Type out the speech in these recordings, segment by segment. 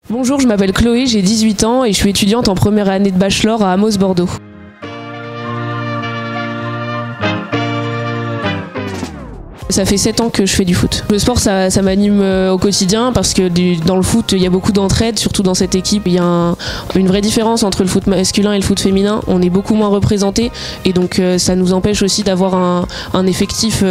Bonjour, je m'appelle Chloé, j'ai 18 ans et je suis étudiante en première année de bachelor à Amos Bordeaux. Ça fait 7 ans que je fais du foot. Le sport, ça m'anime au quotidien parce que dans le foot, il y a beaucoup d'entraide, surtout dans cette équipe. Il y a une vraie différence entre le foot masculin et le foot féminin. On est beaucoup moins représentés et donc ça nous empêche aussi d'avoir un effectif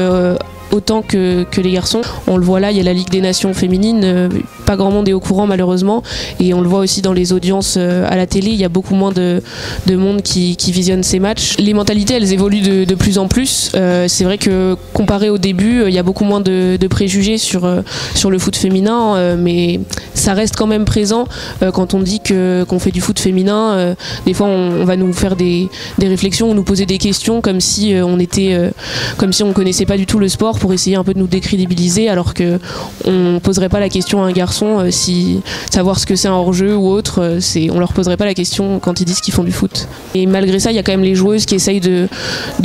autant que les garçons. On le voit là, il y a la Ligue des Nations féminines, pas grand monde est au courant malheureusement, et on le voit aussi dans les audiences à la télé, il y a beaucoup moins de monde qui visionne ces matchs. Les mentalités, elles évoluent de plus en plus. C'est vrai que comparé au début, il y a beaucoup moins de préjugés sur le foot féminin, mais ça reste quand même présent quand on dit qu'on fait du foot féminin. Des fois, on va nous faire des réflexions, ou nous poser des questions comme si on connaissait pas du tout le sport, pour essayer un peu de nous décrédibiliser, alors qu'on poserait pas la question à un garçon si savoir ce que c'est un hors-jeu ou autre, on leur poserait pas la question quand ils disent qu'ils font du foot. Et malgré ça, il y a quand même les joueuses qui essayent de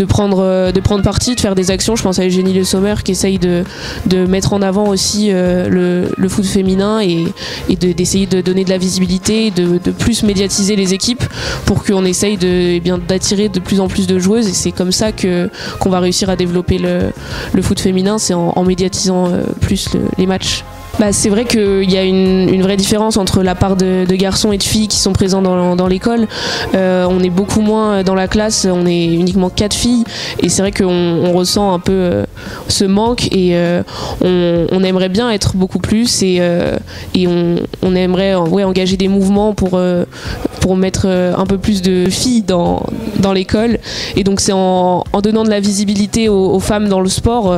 prendre parti, de faire des actions. Je pense à Eugénie Le Sommer qui essaye de mettre en avant aussi le foot féminin et d'essayer de donner de la visibilité, de plus médiatiser les équipes pour qu'on essaye d'attirer de plus en plus de joueuses, et c'est comme ça qu'on va réussir à développer le foot féminin, c'est en médiatisant plus les matchs. C'est vrai qu'il y a une vraie différence entre la part de garçons et de filles qui sont présents dans l'école. On est beaucoup moins dans la classe, on est uniquement 4 filles, et c'est vrai qu'on ressent un peu ce manque, et on aimerait bien être beaucoup plus, et on aimerait engager des mouvements pour mettre un peu plus de filles dans l'école. Et donc c'est en donnant de la visibilité aux femmes dans le sport,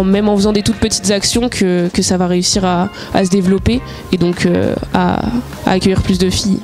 même en faisant des toutes petites actions que ça va réussir à se développer, et donc à accueillir plus de filles.